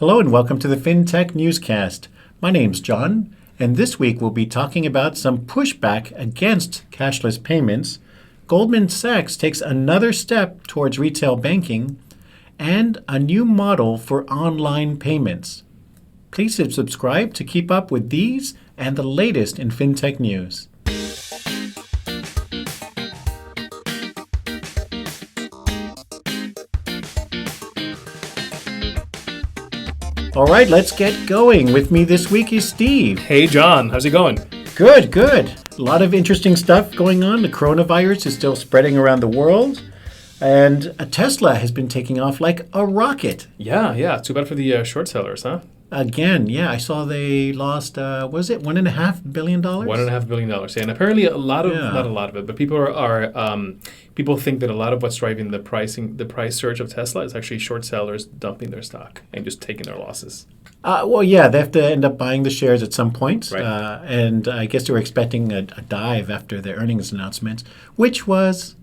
Hello and welcome to the FinTech Newscast. My name's John, and this week we'll be talking about some pushback against cashless payments. Goldman Sachs takes another step towards retail banking, and a new model for online payments. Please subscribe to keep up with these and the latest in FinTech news. All right, let's get going. With me this week is Steve. Hey, John. How's it going? Good. A lot of interesting stuff going on. The coronavirus is still spreading around the world. And Tesla has been taking off like a rocket. Yeah. Too bad for the short sellers, huh? Again, yeah. I saw they lost, was it $1.5 billion? $1.5 billion. Yeah, and apparently not a lot of it, but people people think that a lot of what's driving the price surge of Tesla is actually short sellers dumping their stock and just taking their losses. Well, yeah, they have to end up buying the shares at some point. Right. And I guess they were expecting a dive after their earnings announcements, which was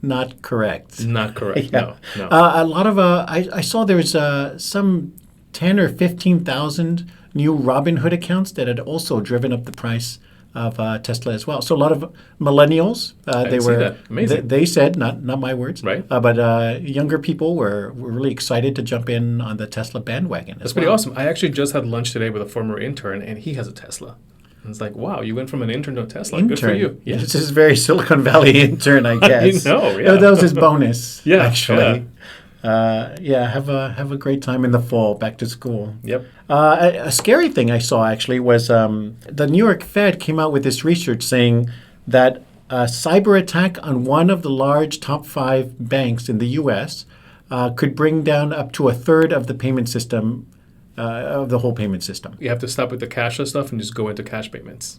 not correct. Not correct, Yeah. No. A lot of, I saw there was some 10 or 15,000 new Robinhood accounts that had also driven up the price of Tesla as well. So a lot of millennials, they see that. Amazing. They said, not my words, Right. But younger people were really excited to jump in on the Tesla bandwagon. That's pretty awesome. I actually just had lunch today with a former intern, and he has a Tesla. And it's like, wow, you went from an intern to a Tesla. Good for you. Yeah. This is very Silicon Valley intern, I guess. I know, yeah. That was his bonus, Yeah, actually. Have a great time in the fall, back to school. Yep. A scary thing I saw actually was the New York Fed came out with this research saying that a cyber attack on one of the large top 5 banks in the U.S. Could bring down up to a third of the payment system, of the whole payment system. You have to stop with the cashless stuff and just go into cash payments.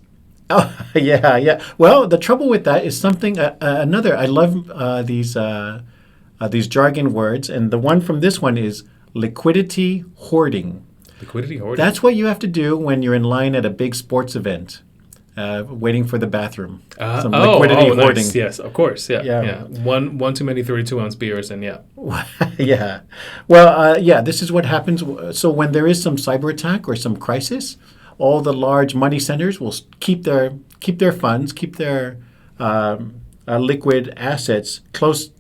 Oh, yeah. Well, the trouble with that is something, I love these jargon words, and the one from this one is liquidity hoarding. Liquidity hoarding? That's what you have to do when you're in line at a big sports event, waiting for the bathroom. Some liquidity hoarding. Nice. Yes, of course. Yeah. One too many 32-ounce beers, and yeah. Yeah. Well, this is what happens. So when there is some cyber attack or some crisis, all the large money centers will keep their funds, keep their liquid assets close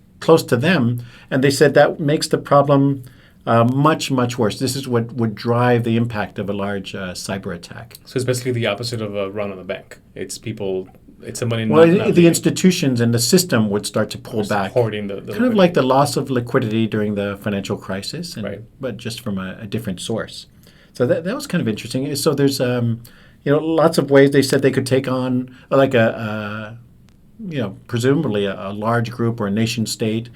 to them, and they said that makes the problem much worse. This is what would drive the impact of a large cyber attack. So it's basically the opposite of a run on a bank. It's the money. The institutions and the system would start to pull back, hoarding the kind liquidity. of like the loss of liquidity during the financial crisis, Right. But just from a different source. So that was kind of interesting. So there's lots of ways they said they could take on like presumably a large group or a nation state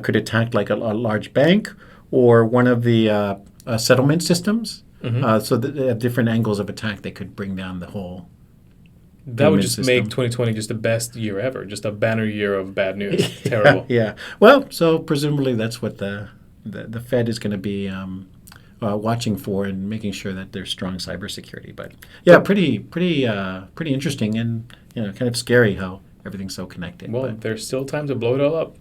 could attack like a large bank or one of the settlement systems. Mm-hmm. So that they have different angles of attack that could bring down the whole. That would just system. make 2020 just the best year ever, just a banner year of bad news. Terrible. Yeah. Well, so presumably that's what the Fed is going to be watching for and making sure that there's strong cybersecurity. But yeah, pretty interesting and kind of scary how everything's so connected. Well, there's still time to blow it all up.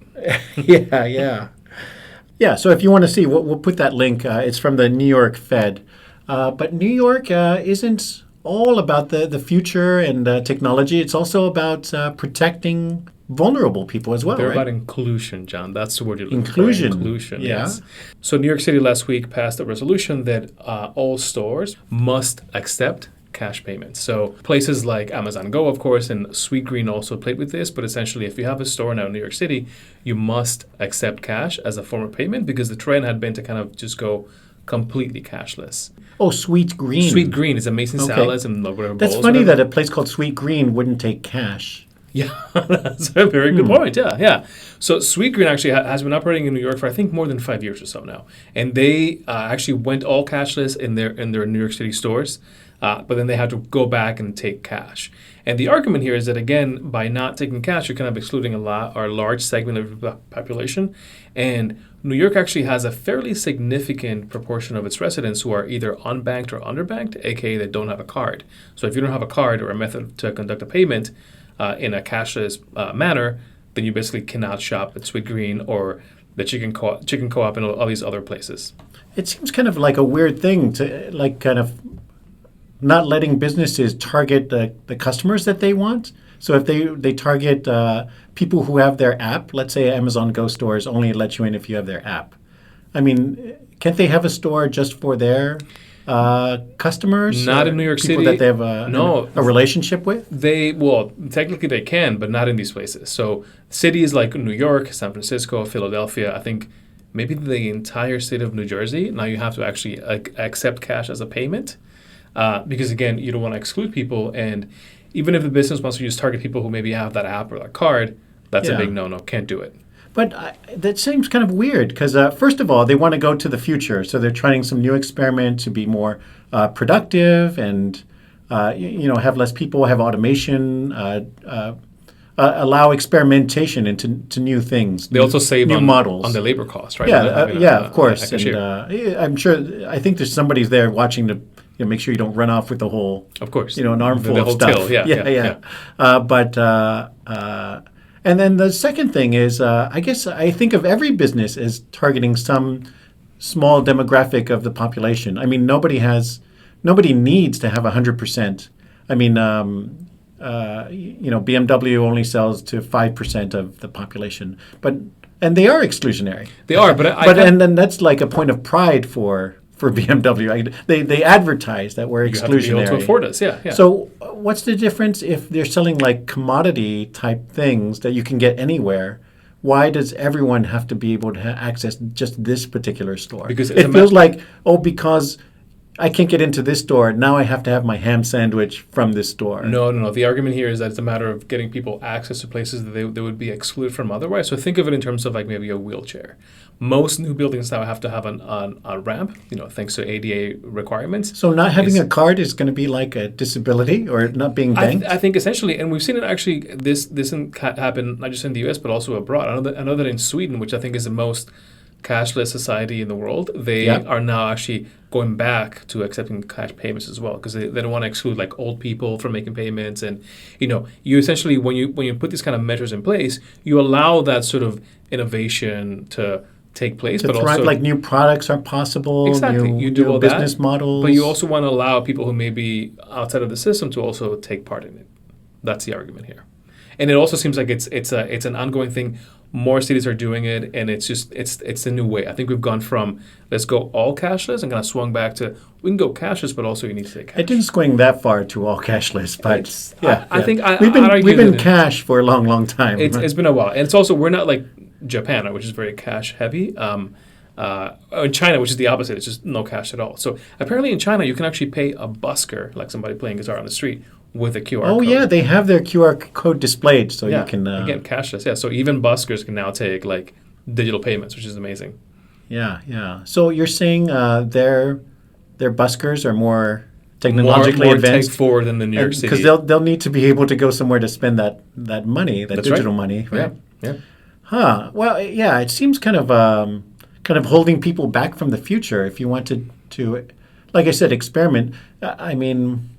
Yeah, so if you want to see, we'll put that link. It's from the New York Fed. But New York isn't all about the future and technology. It's also about protecting vulnerable people as well, They're right? about inclusion, John. That's the word you're looking Inclusion. for. Inclusion, Yeah. yes. So New York City last week passed a resolution that all stores must accept cash payments. So places like Amazon Go, of course, and Sweetgreen also played with this. But essentially, if you have a store now in New York City, you must accept cash as a form of payment because the trend had been to kind of just go completely cashless. Oh, Sweetgreen. Sweetgreen is amazing Okay. salads and whatever That's bowls, funny whatever. that a place called Sweetgreen wouldn't take cash. Yeah, that's a very good point. Yeah. So Sweetgreen actually has been operating in New York for I think more than 5 years or so now, and they actually went all cashless in their New York City stores, but then they had to go back and take cash. And the argument here is that again, by not taking cash, you're kind of excluding a large segment of the population, and New York actually has a fairly significant proportion of its residents who are either unbanked or underbanked, aka they don't have a card. So if you don't have a card or a method to conduct a payment in a cashless manner, then you basically cannot shop at Sweetgreen or the Chicken Co-op and all these other places. it seems kind of like a weird thing to like kind of not letting businesses target the customers that they want. So if they target people who have their app, let's say Amazon Go stores only let you in if you have their app. I mean, can't they have a store just for their customers? Not or in New York people City. that they have No. a relationship with? Well, technically they can, but not in these places. So cities like New York, San Francisco, Philadelphia, I think maybe the entire state of New Jersey, now you have to actually accept cash as a payment. Because again, you don't want to exclude people. And even if the business wants to just target people who maybe have that app or that card, that's a Yeah. big no-no. Can't do it. But that seems kind of weird because, first of all, they want to go to the future. So they're trying some new experiment to be more productive and, have less people, have automation, allow experimentation into new things. They also save new on models. on the labor costs, right? Yeah, On having of course. a cashier. And I'm sure, I think there's somebody's there watching to make sure you don't run off with the whole, Of course. an armful The of whole stuff. till, yeah. And then the second thing is, I think of every business as targeting some small demographic of the population. I mean, nobody needs to have 100%. I mean, BMW only sells to 5% of the population, and they are exclusionary. They are, but and then that's like a point of pride for BMW. They advertise that we're you exclusionary. have to be able to afford us, yeah. So what's the difference if they're selling like commodity type things that you can get anywhere? Why does everyone have to be able to access just this particular store? Because it feels like, because I can't get into this store, now I have to have my ham sandwich from this store. No. The argument here is that it's a matter of getting people access to places that they would be excluded from otherwise. So think of it in terms of like maybe a wheelchair. Most new buildings now have to have a ramp, thanks to ADA requirements. So not having a card is going to be like a disability or not being banked? I think essentially, and we've seen it actually, this happen not just in the U.S. but also abroad. I know that in Sweden, which I think is the most cashless society in the world, they are now actually going back to accepting cash payments as well because they don't want to exclude like old people from making payments. And you essentially when you put these kind of measures in place, you allow that sort of innovation to take place, but also like new products are possible. Exactly, you do all business that, models, but you also want to allow people who may be outside of the system to also take part in it. That's the argument here, and it also seems like it's an ongoing thing. More cities are doing it, and it's the new way. I think we've gone from let's go all cashless and kind of swung back to we can go cashless, but also you need to take cash. I didn't swing that far to all cashless, but I think we've been cash for a long, long time. It's been a while, and it's also we're not like Japan, which is very cash heavy. In China, which is the opposite, it's just no cash at all. So apparently in China, you can actually pay a busker, like somebody playing guitar on the street, with a QR code. Oh yeah, they have their QR code displayed, so you can again cashless. Yeah, so even buskers can now take like digital payments, which is amazing. Yeah. So you're saying their buskers are more technologically more advanced, tech forward than the New York City, because they'll need to be able to go somewhere to spend that money, that digital money, right? Yeah. Huh. Well, yeah. It seems kind of holding people back from the future. If you wanted to, like I said, experiment. I mean,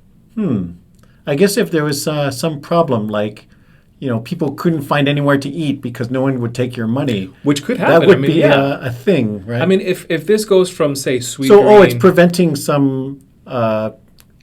I guess if there was some problem, like, people couldn't find anywhere to eat because no one would take your money. Which could happen. That would be a thing, right? I mean, if this goes from, say, sweet So, green... it's preventing some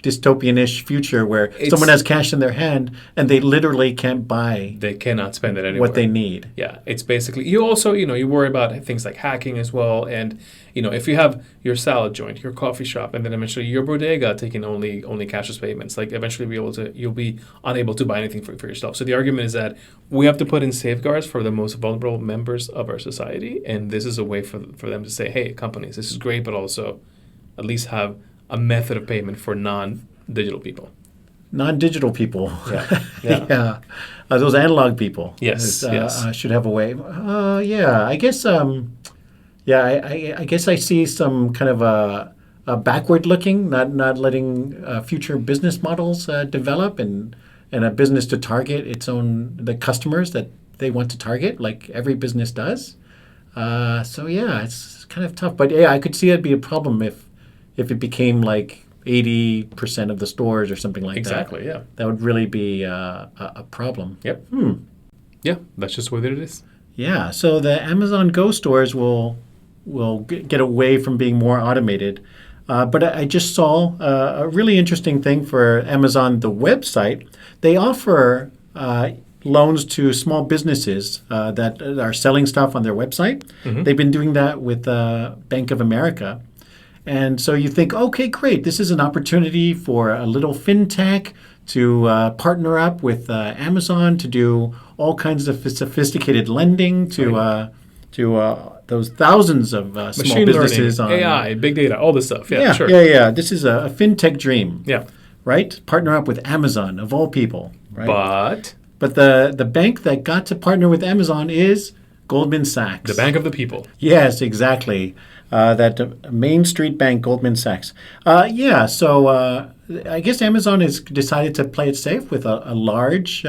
dystopian-ish future where someone has cash in their hand and they literally can't buy. They cannot spend it anywhere. What they need. Yeah, it's basically... You also, you worry about things like hacking as well. And, if you have your salad joint, your coffee shop, and then eventually your bodega taking only cashless payments, like eventually you'll be unable to buy anything for yourself. So the argument is that we have to put in safeguards for the most vulnerable members of our society. And this is a way for them to say, hey, companies, this is great, but also at least have a method of payment for non-digital people. Non-digital people. Yeah. Those analog people. Yes. Should have a way. I guess. I guess I see some kind of a backward looking, not letting future business models develop and a business to target the customers that they want to target, like every business does. It's kind of tough. But I could see it be a problem if it became like 80% of the stores or something like that. Exactly, yeah. That would really be a problem. Yep. Yeah, that's just what it is. Yeah, so the Amazon Go stores will will get away from being more automated. But I just saw a really interesting thing for Amazon, the website. They offer loans to small businesses that are selling stuff on their website. They've been doing that with Bank of America. And so you think, okay, great. This is an opportunity for a little fintech to partner up with Amazon to do all kinds of sophisticated lending to those thousands of small Machine businesses learning, on AI, big data, all this stuff. Yeah, yeah, sure. yeah. This is a fintech dream. Yeah. Right? Partner up with Amazon of all people. Right? But But the bank that got to partner with Amazon is Goldman Sachs. the bank of the people. Yes, exactly. That Main Street bank, Goldman Sachs. So I guess Amazon has decided to play it safe with a large,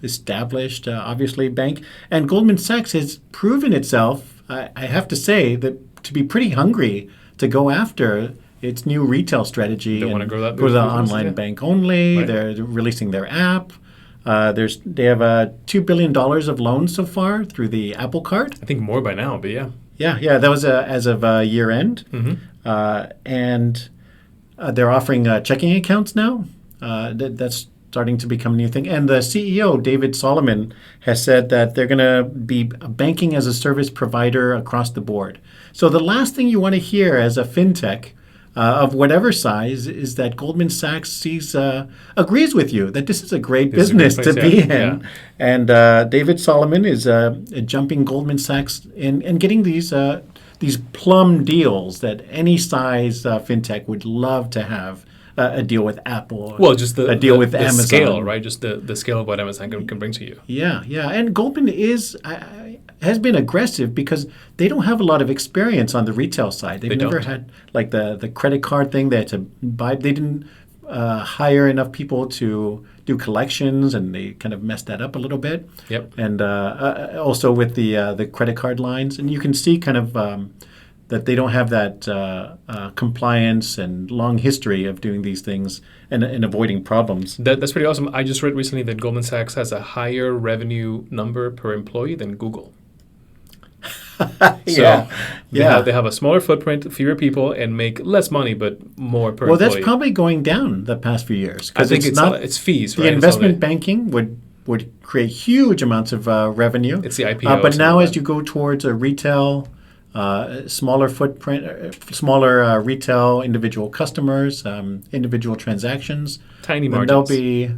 established, obviously, bank. And Goldman Sachs has proven itself, I have to say, that to be pretty hungry to go after its new retail strategy. They want to grow that Go to the business, online yeah. bank only. Right. They're releasing their app. They have $2 billion of loans so far through the Apple Card. I think more by now, but yeah. Yeah. That was as of year end. And they're offering checking accounts now. That's starting to become a new thing. And the CEO, David Solomon, has said that they're going to be a banking as a service provider across the board. So the last thing you want to hear as a fintech of whatever size is that Goldman Sachs agrees with you that this is a great business to be in. Yeah. And David Solomon is jumping Goldman Sachs and getting these plum deals that any size fintech would love to have. A deal with Apple. Well, just a deal with the Amazon. scale, right? Just the scale of what Amazon can bring to you. Yeah. And Goldman has been aggressive because they don't have a lot of experience on the retail side. They've never had like the credit card thing. They had to buy. They didn't hire enough people to do collections, and they kind of messed that up a little bit. Yep. And also with the credit card lines, and you can see kind of. That they don't have that compliance and long history of doing these things and avoiding problems. That's pretty awesome. I just read recently that Goldman Sachs has a higher revenue number per employee than Google. So they have a smaller footprint, fewer people, and make less money, but more per employee. Well, that's probably going down the past few years. I think it's fees, right? The investment banking would create huge amounts of revenue. It's the IPO. But now as you go towards a retail... smaller footprint, smaller retail, individual customers, individual transactions. Tiny margins. There'll be,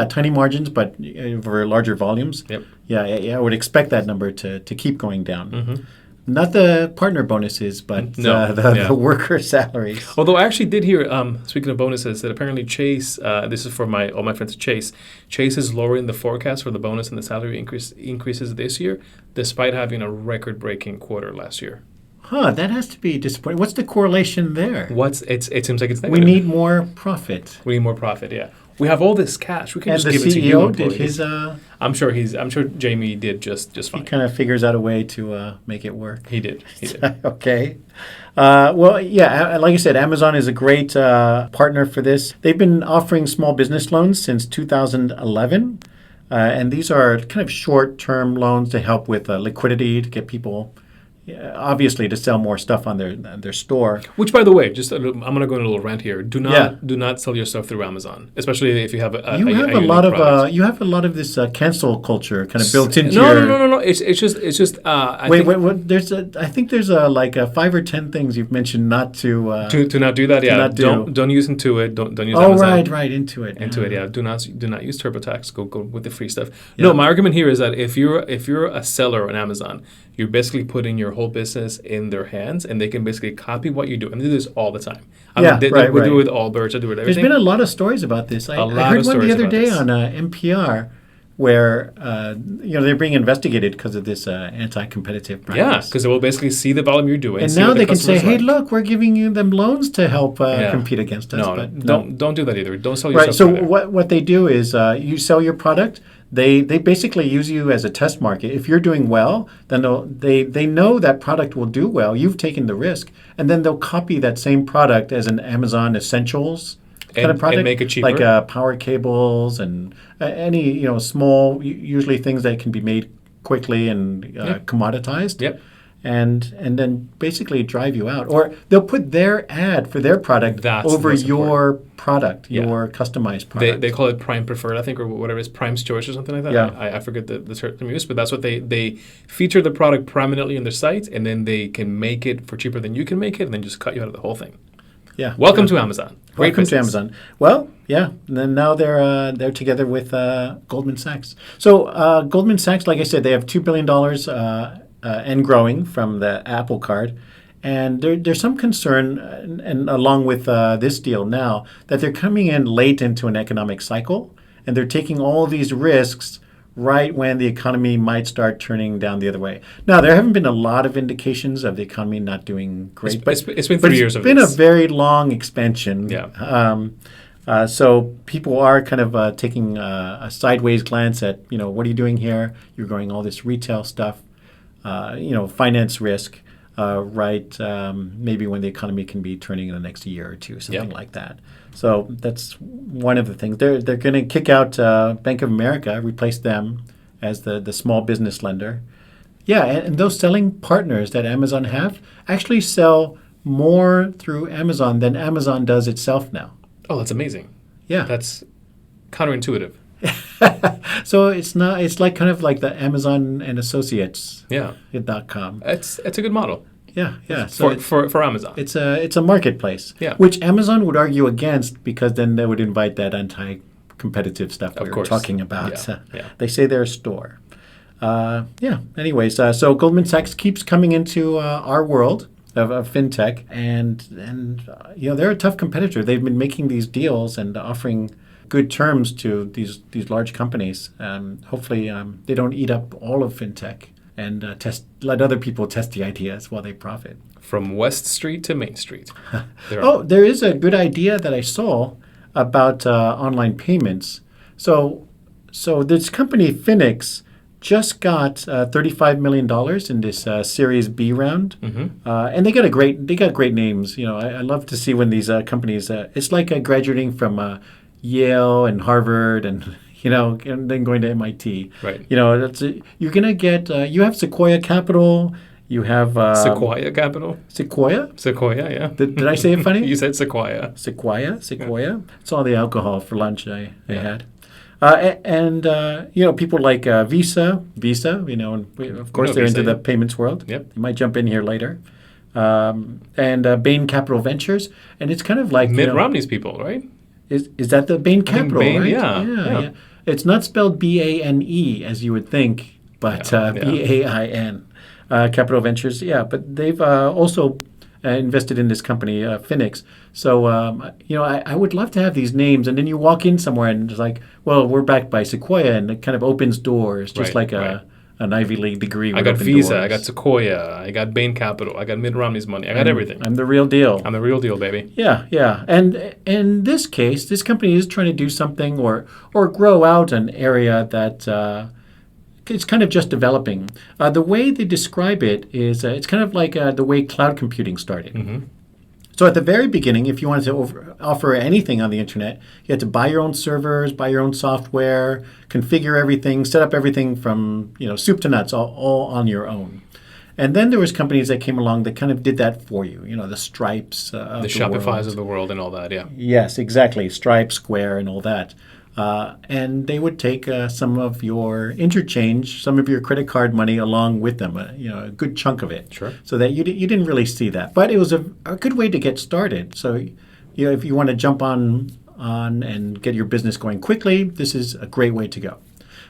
tiny margins, but for larger volumes. Yep. Yeah, I would expect that number to keep going down. Not the partner bonuses, but the worker salaries. Although I actually did hear, speaking of bonuses, that apparently Chase, this is for all my friends at Chase is lowering the forecast for the bonus and the salary increases this year, despite having a record-breaking quarter last year. That has to be disappointing. What's the correlation there? It seems like it's negative. We need more profit. Yeah. We have all this cash. We can just give it to you. And the CEO did his... I'm sure Jamie did just fine. He kind of figures out a way to make it work. He did. Okay. Like I said, Amazon is a great partner for this. They've been offering small business loans since 2011. And these are kind of short-term loans to help with liquidity, to get people... obviously to sell more stuff on their store. Which, by the way, I'm going to go on a little rant here. Do not sell your stuff through Amazon, especially if you have a you have a lot of this cancel culture kind of built into your... No. It's just. I think there's like 5 or 10 things you've mentioned not to not do that. Yeah, don't use Intuit. Don't use Amazon. Right, Intuit. Intuit, yeah. Do not use TurboTax. Go with the free stuff. Yeah. No, my argument here is that if you're a seller on Amazon, you're basically putting your whole business in their hands, and they can basically copy what you do. And they do this all the time. They do it with Allbirds. They do it with everything. There's been a lot of stories about this. I heard one the other day on NPR where they're being investigated because of this anti-competitive practice. Yeah, because they will basically see the volume you're doing. And now they can say, hey, look, we're giving them loans to help compete against us. No, don't do that either. Don't sell yourself. Right, so what they do is you sell your product. They basically use you as a test market. If you're doing well, then they know that product will do well. You've taken the risk. And then they'll copy that same product as an Amazon Essentials kind of product. And make it cheaper. Like power cables and any small, usually things that can be made quickly and commoditized. Yep. and then basically drive you out. Or they'll put their ad for their product That's the over most your product, Yeah. your customized product. They call it Prime Preferred, I think, or whatever it is, Prime's Choice or something like that. Yeah. I forget the term used, but that's what they feature the product prominently in their site, and then they can make it for cheaper than you can make it, and then just cut you out of the whole thing. Yeah. Welcome to Amazon. Great Welcome to business. Amazon. Well, yeah. And then now they're together with Goldman Sachs. So Goldman Sachs, like I said, they have $2 billion and growing from the Apple Card. And there's some concern, and along with this deal now, that they're coming in late into an economic cycle, and they're taking all these risks right when the economy might start turning down the other way. Now, there haven't been a lot of indications of the economy not doing great. It's been 3 years of It's been this. a very long expansion. Yeah. So people are kind of taking a sideways glance at, what are you doing here? You're growing all this retail stuff, finance risk. Maybe when the economy can be turning in the next year or two, something like that. So that's one of the things. They're going to kick out Bank of America, replace them as the small business lender. Yeah, and those selling partners that Amazon have actually sell more through Amazon than Amazon does itself now. Oh, that's amazing. Yeah. That's counterintuitive. So it's like kind of like the Amazon and Associates. Yeah. .com. It's a good model. Yeah. So For Amazon. it's a marketplace. Yeah. Which Amazon would argue against, because then they would invite that anti-competitive stuff we were talking about. Yeah. They say they're a store. Anyways, so Goldman Sachs keeps coming into our world of fintech, and they're a tough competitor. They've been making these deals and offering good terms to these large companies. Hopefully, they don't eat up all of fintech and let other people test the ideas while they profit. From West Street to Main Street. There is a good idea that I saw about online payments. So this company, Phoenix, just got $35 million in this Series B round. Mm-hmm. And they got great names. I love to see when these companies, it's like graduating from Yale and Harvard and then going to MIT. Right. You're going to get, you have Sequoia Capital, you have... Sequoia Capital? Sequoia, yeah. Did I say it funny? You said Sequoia. Sequoia. It's all the alcohol for lunch I had. People like Visa, and of course they're into the payments world. Yep. You might jump in here later. And Bain Capital Ventures. And it's kind of like... Mitt Romney's people, right? Is that the Bain Capital, Bain, right? Yeah. It's not spelled BANE as you would think, but BAIN. Capital Ventures, but they've also invested in this company, Phoenix. So, I would love to have these names, and then you walk in somewhere and it's like, well, we're backed by Sequoia, and it kind of opens doors, just like an Ivy League degree. I got Visa, doors. I got Sequoia, I got Bain Capital, I got Mitt Romney's money, I got everything. I'm the real deal. I'm the real deal, baby. Yeah. And in this case, this company is trying to do something or grow out an area that it's kind of just developing. The way they describe it is it's kind of like the way cloud computing started. Mm-hmm. So at the very beginning, if you wanted to offer anything on the internet, you had to buy your own servers, buy your own software, configure everything, set up everything from soup to nuts, all on your own. And then there was companies that came along that kind of did that for you. The Stripes, the Shopifys of the world, and all that. Yeah. Yes, exactly. Stripe, Square, and all that. And they would take some of your interchange, some of your credit card money along with them, a good chunk of it. Sure. So that you didn't really see that. But it was a good way to get started. So, if you want to jump on and get your business going quickly, this is a great way to go.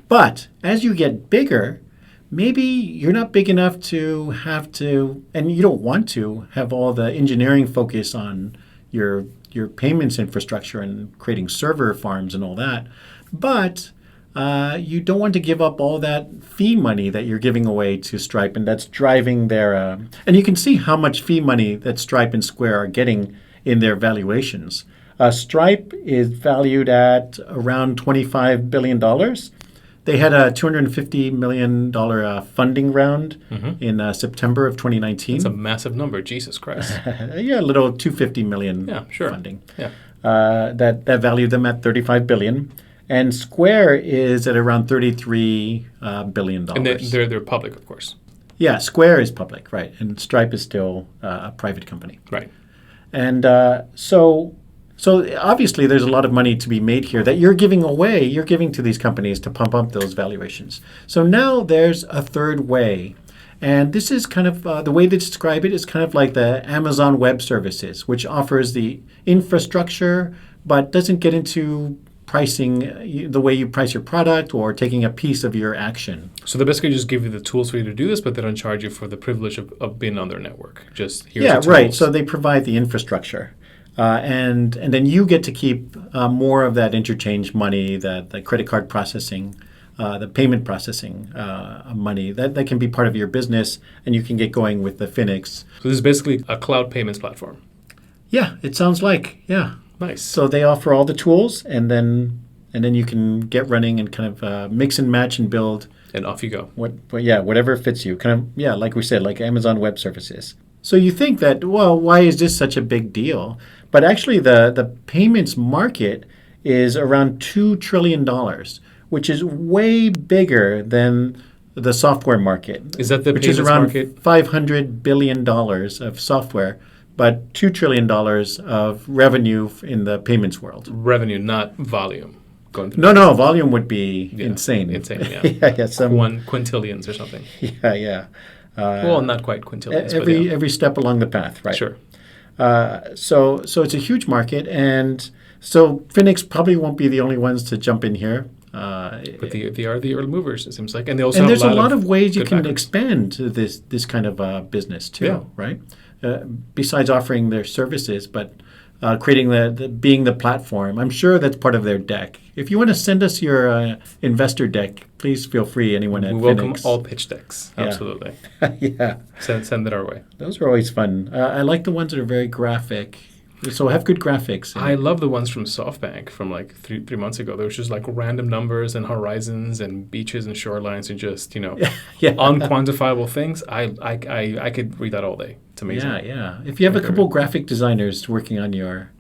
But as you get bigger, maybe you're not big enough to have to, and you don't want to have all the engineering focus on your payments infrastructure and creating server farms and all that. But you don't want to give up all that fee money that you're giving away to Stripe, and that's driving their... and you can see how much fee money that Stripe and Square are getting in their valuations. Stripe is valued at around $25 billion. They had a $250 million funding round in September of 2019. That's a massive number, Jesus Christ. A little $250 million funding. Yeah. That valued them at $35 billion. And Square is at around $33 billion. And they're public, of course. Yeah, Square is public, right, and Stripe is still a private company. Right. And so obviously there's a lot of money to be made here that you're giving away. You're giving to these companies to pump up those valuations. So now there's a third way. And this is kind of the way they describe it is kind of like the Amazon Web Services, which offers the infrastructure but doesn't get into pricing the way you price your product or taking a piece of your action. So they basically just give you the tools for you to do this, but they don't charge you for the privilege of being on their network. Just here's the tools. Right. So they provide the infrastructure. And then you get to keep more of that interchange money, the credit card processing, the payment processing money. That can be part of your business, and you can get going with the Finix. So this is basically a cloud payments platform. Yeah, it sounds like, yeah. Nice. So they offer all the tools, and then you can get running and kind of mix and match and build. And off you go. Whatever fits you. Kind of, like we said, like Amazon Web Services. So you think that, well, why is this such a big deal? But actually, the payments market is around $2 trillion, which is way bigger than the software market. Is that the which payments is around market? $500 billion of software, but $2 trillion of revenue in the payments world. Revenue, not volume. Going through No, volume would be insane. Insane, yeah. Quintillions or something. Yeah. Well, not quite quintillions. Every step along the path, right? Sure. So it's a huge market, and so Finix probably won't be the only ones to jump in here. But they are the early movers, it seems like, and they also and have there's a lot of ways you can backers. expand this kind of business too, right? Besides offering their services, but creating being the platform. I'm sure that's part of their deck. If you want to send us your investor deck, please feel free. Anyone at We welcome Finix. all pitch decks. Yeah. Absolutely. Yeah, Send it our way. those are always fun. I like the ones that are very graphic. So have good graphics. I love the ones from SoftBank from like three months ago. There was just like random numbers and horizons and beaches and shorelines and just unquantifiable things. I could read that all day. It's amazing. Yeah. If you have a couple graphic designers working on your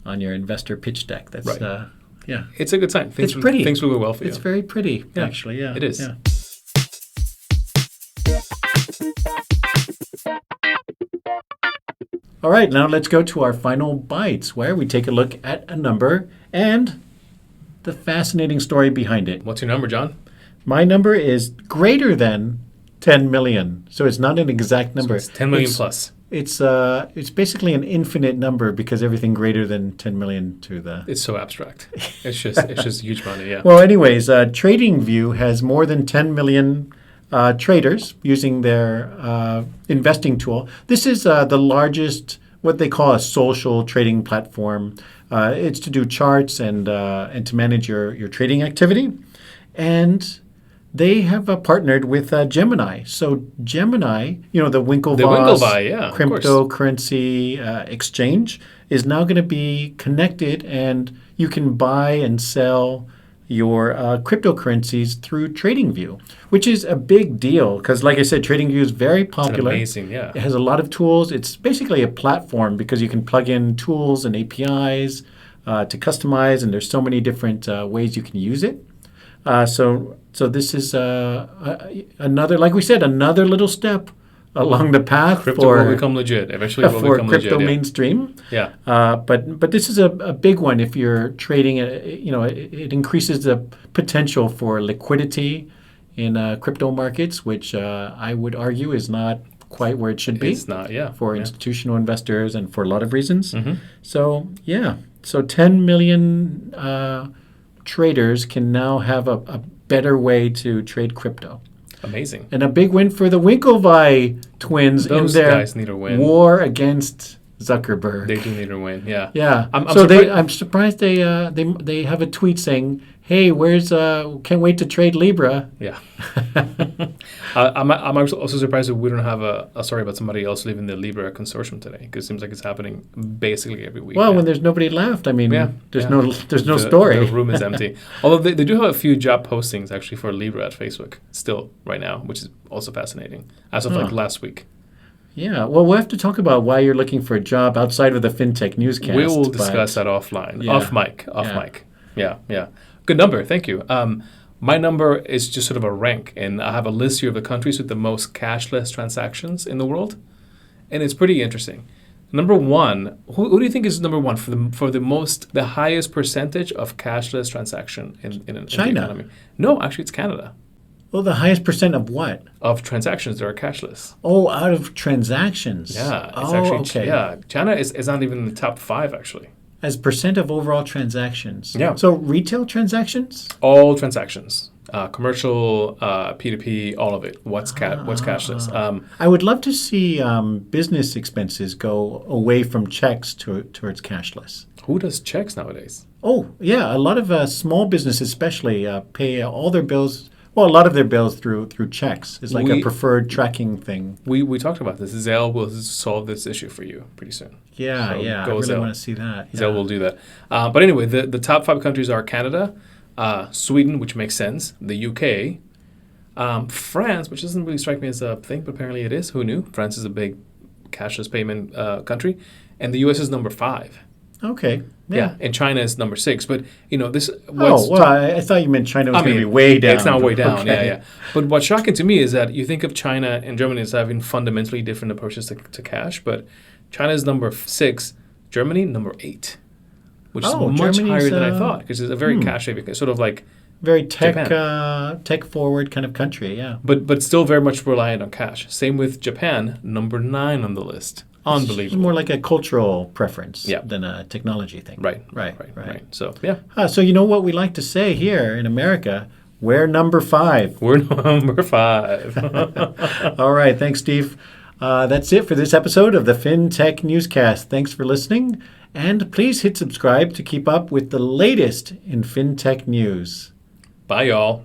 investor pitch deck, that's Right. yeah. It's a good sign. It's pretty. Things will go well for you. It's very pretty, actually. Yeah, it is. Yeah. All right, now let's go to our final bites, where we take a look at a number and the fascinating story behind it. What's your number, John? My number is greater than 10 million, so it's not an exact number. So it's 10 million plus. It's basically an infinite number because everything greater than 10 million to the. It's so abstract. It's just huge money. Yeah. Well, anyways, TradingView has more than 10 million traders using their investing tool. This is the largest, what they call a social trading platform. It's to do charts and to manage your trading activity. And they have partnered with Gemini. So Gemini, the Winklevoss cryptocurrency exchange, is now going to be connected, and you can buy and sell your cryptocurrencies through TradingView, which is a big deal because, like I said, TradingView is very popular. It's amazing, yeah. It has a lot of tools. It's basically a platform because you can plug in tools and APIs to customize, and there's so many different ways you can use it. So this is another, like we said, another little step along the path Crypto will become legit. Eventually, it will become legit. For crypto mainstream. Yeah. But this is a big one. If you're trading, it increases the potential for liquidity in crypto markets, which I would argue is not quite where it should be. It's not, for institutional investors and for a lot of reasons. Mm-hmm. So 10 million traders can now have a better way to trade crypto. Amazing. And a big win for the Winklevoss twins Those in their guys need a win. war against Zuckerberg. They do need a win, yeah. Yeah. I'm surprised they have a tweet saying, "Hey, can't wait to trade Libra." Yeah. I'm also surprised that we don't have a story about somebody else leaving the Libra consortium today, because it seems like it's happening basically every week. Well, when there's nobody left, I mean, there's no story. The room is empty. Although they do have a few job postings actually for Libra at Facebook still right now, which is also fascinating as of like last week. Yeah, well, we'll have to talk about why you're looking for a job outside of the FinTech newscast. We will discuss that offline, off mic. Yeah. Good number, thank you. My number is just sort of a rank, and I have a list here of the countries with the most cashless transactions in the world, and it's pretty interesting. Number one, who do you think is number one for the highest percentage of cashless transaction in the China. economy? No, actually, it's Canada. Well, the highest percent of what? Of transactions that are cashless. Oh, out of transactions. Yeah, it's Oh, actually okay. yeah. China is not even in the top 5 actually. As percent of overall transactions. Yeah. So retail transactions? All transactions, commercial, P2P, all of it. What's cashless? I would love to see business expenses go away from checks towards cashless. Who does checks nowadays? Oh, yeah. A lot of small businesses especially pay all their bills, well, a lot of their bills through checks. It's like a preferred tracking thing. We talked about this. Zelle will solve this issue for you pretty soon. Yeah, So yeah. I go really Zelle. want to see that. Yeah. Zelle will do that. But anyway, the top 5 countries are Canada, Sweden, which makes sense, the UK, France, which doesn't really strike me as a thing, but apparently it is. Who knew? France is a big cashless payment country. And the US is number 5. Okay. Yeah. And China is number 6. But, this... Oh, well, I thought you meant China was going to be way down. It's not way down, Okay. yeah. But what's shocking to me is that you think of China and Germany as having fundamentally different approaches to cash, but China is number 6, Germany number 8, which is much Germany's, higher than I thought, because it's a very cash-heavy, sort of like... Very tech forward kind of country, yeah. But still very much reliant on cash. Same with Japan, number 9 on the list. It's Unbelievable. more like a cultural preference Yeah. than a technology thing. Right. Right. So, yeah. So you know what we like to say here in America? We're number 5. We're number 5. All right. Thanks, Steve. That's it for this episode of the FinTech Newscast. Thanks for listening. And please hit subscribe to keep up with the latest in FinTech news. Bye, y'all.